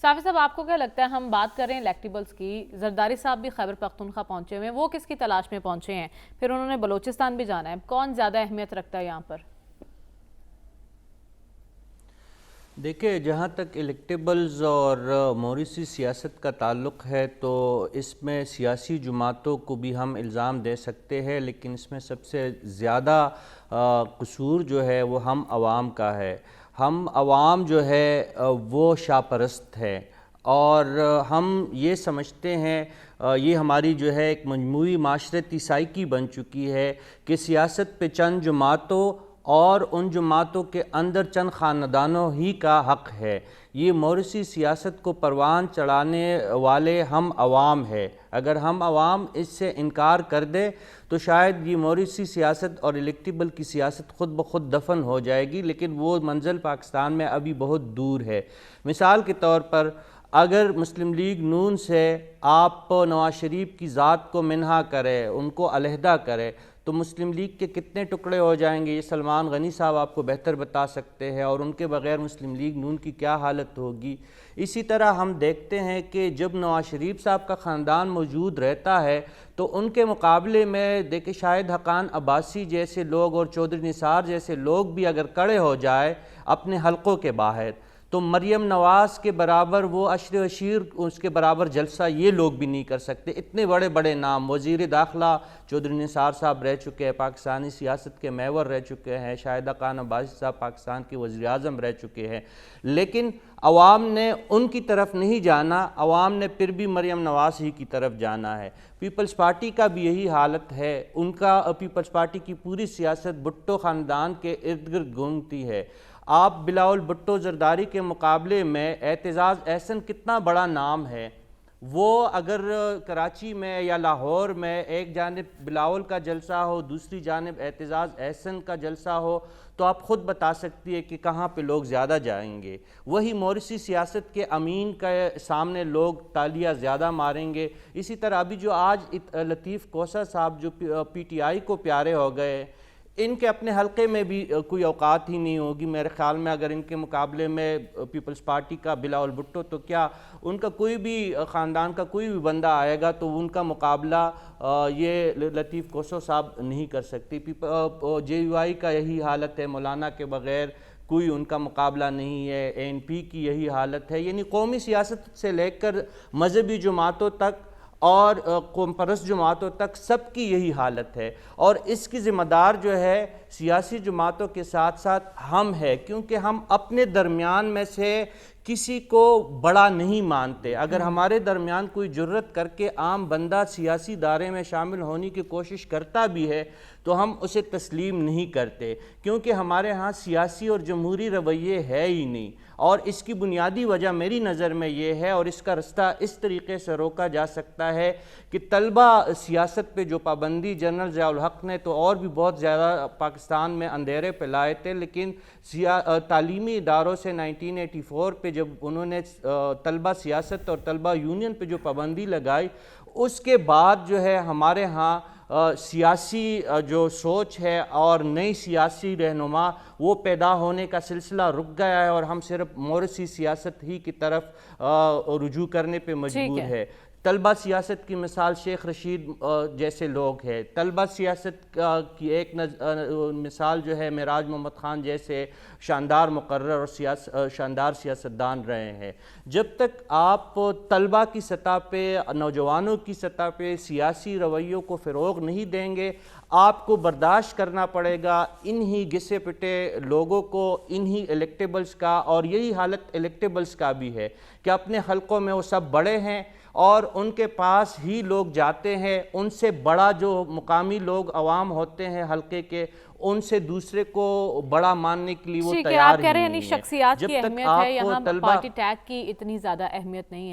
صافی صاحب، آپ کو کیا لگتا ہے، ہم بات کر رہے ہیں الیکٹیبلز کی، زرداری صاحب بھی خیبر پختونخوا پہنچے ہوئے ہیں، وہ کس کی تلاش میں پہنچے ہیں؟ پھر انہوں نے بلوچستان بھی جانا ہے، کون زیادہ اہمیت رکھتا ہے یہاں پر؟ دیکھیں، جہاں تک الیکٹیبلز اور موریثی سیاست کا تعلق ہے تو اس میں سیاسی جماعتوں کو بھی ہم الزام دے سکتے ہیں، لیکن اس میں سب سے زیادہ قصور جو ہے وہ ہم عوام کا ہے۔ ہم عوام جو ہے وہ شاہ پرست ہے، اور ہم یہ سمجھتے ہیں، یہ ہماری جو ہے ایک مجموعی معاشرتی سائیکی بن چکی ہے کہ سیاست پہ چند جماعتوں اور ان جماعتوں کے اندر چند خاندانوں ہی کا حق ہے۔ یہ موروثی سیاست کو پروان چڑھانے والے ہم عوام ہے۔ اگر ہم عوام اس سے انکار کر دے تو شاید یہ موروثی سیاست اور الیکٹیبل کی سیاست خود بخود دفن ہو جائے گی، لیکن وہ منزل پاکستان میں ابھی بہت دور ہے۔ مثال کے طور پر اگر مسلم لیگ نون سے آپ نواز شریف کی ذات کو منہا کرے، ان کو علیحدہ کرے، تو مسلم لیگ کے کتنے ٹکڑے ہو جائیں گے یہ سلمان غنی صاحب آپ کو بہتر بتا سکتے ہیں، اور ان کے بغیر مسلم لیگ نون کی کیا حالت ہوگی۔ اسی طرح ہم دیکھتے ہیں کہ جب نواز شریف صاحب کا خاندان موجود رہتا ہے تو ان کے مقابلے میں دیکھیں شاہد حقان عباسی جیسے لوگ اور چودھری نثار جیسے لوگ بھی اگر کڑے ہو جائے اپنے حلقوں کے باہر، تو مریم نواز کے برابر وہ عشر عشیر اس کے برابر جلسہ یہ لوگ بھی نہیں کر سکتے۔ اتنے بڑے بڑے نام، وزیر داخلہ چودھری نثار صاحب رہ چکے ہیں، پاکستانی سیاست کے محور رہ چکے ہیں، شاہد حقان عباسی صاحب پاکستان کے وزیر اعظم رہ چکے ہیں، لیکن عوام نے ان کی طرف نہیں جانا، عوام نے پھر بھی مریم نواز ہی کی طرف جانا ہے۔ پیپلز پارٹی کا بھی یہی حالت ہے، ان کا پیپلز پارٹی کی پوری سیاست بھٹو خاندان کے ارد گرد گھومتی ہے۔ آپ بلاول بھٹو زرداری کے مقابلے میں اعتزاز احسن کتنا بڑا نام ہے، وہ اگر کراچی میں یا لاہور میں ایک جانب بلاول کا جلسہ ہو، دوسری جانب اعتزاز احسن کا جلسہ ہو، تو آپ خود بتا سکتی ہے کہ کہاں پہ لوگ زیادہ جائیں گے۔ وہی موروثی سیاست کے امین کے سامنے لوگ تالیاں زیادہ ماریں گے۔ اسی طرح ابھی جو آج لطیف کوسہ صاحب جو پی ٹی آئی کو پیارے ہو گئے، ان کے اپنے حلقے میں بھی کوئی اوقات ہی نہیں ہوگی میرے خیال میں۔ اگر ان کے مقابلے میں پیپلز پارٹی کا بلاول بھٹو، تو کیا ان کا کوئی بھی خاندان کا کوئی بھی بندہ آئے گا تو ان کا مقابلہ یہ لطیف کوسہ صاحب نہیں کر سکتی۔ جے یو آئی کا یہی حالت ہے، مولانا کے بغیر کوئی ان کا مقابلہ نہیں ہے، اے این پی کی یہی حالت ہے، یعنی قومی سیاست سے لے کر مذہبی جماعتوں تک اور قوم پرست جماعتوں تک سب کی یہی حالت ہے، اور اس کی ذمہ دار جو ہے سیاسی جماعتوں کے ساتھ ساتھ ہم ہے، کیونکہ ہم اپنے درمیان میں سے کسی کو بڑا نہیں مانتے۔ اگر ہمارے درمیان کوئی جرت کر کے عام بندہ سیاسی دائرے میں شامل ہونے کی کوشش کرتا بھی ہے تو ہم اسے تسلیم نہیں کرتے، کیونکہ ہمارے ہاں سیاسی اور جمہوری رویے ہے ہی نہیں۔ اور اس کی بنیادی وجہ میری نظر میں یہ ہے، اور اس کا رستہ اس طریقے سے روکا جا سکتا ہے کہ طلبہ سیاست پہ جو پابندی جنرل ضیاء الحق نے تو اور بھی بہت زیادہ پاکستان میں اندھیرے پہ لائے تھے، لیکن تعلیمی اداروں سے 1984 پہ جب انہوں نے طلبہ سیاست اور طلبہ یونین پہ جو پابندی لگائی، اس کے بعد جو ہے ہمارے ہاں سیاسی جو سوچ ہے اور نئی سیاسی رہنما وہ پیدا ہونے کا سلسلہ رک گیا ہے، اور ہم صرف موروثی سیاست ہی کی طرف رجوع کرنے پہ مجبور ہے۔ طلبہ سیاست کی مثال شیخ رشید جیسے لوگ ہیں، طلبہ سیاست کی ایک مثال جو ہے معراج محمد خان جیسے شاندار مقرر اور شاندار سیاستدان رہے ہیں۔ جب تک آپ طلبہ کی سطح پہ، نوجوانوں کی سطح پہ سیاسی رویوں کو فروغ نہیں دیں گے، آپ کو برداشت کرنا پڑے گا انہی گھسے پٹے لوگوں کو، انہی الیکٹیبلز کا، اور یہی حالت الیکٹیبلز کا بھی ہے کہ اپنے حلقوں میں وہ سب بڑے ہیں اور ان کے پاس ہی لوگ جاتے ہیں، ان سے بڑا جو مقامی لوگ عوام ہوتے ہیں حلقے کے، ان سے دوسرے کو بڑا ماننے کے لیے وہ تیار ہی نہیں ہے۔ آپ کہہ رہے ہیں یعنی شخصیات کی اہمیت ہے، یہاں پارٹی ٹیگ کی اتنی زیادہ اہمیت نہیں ہے۔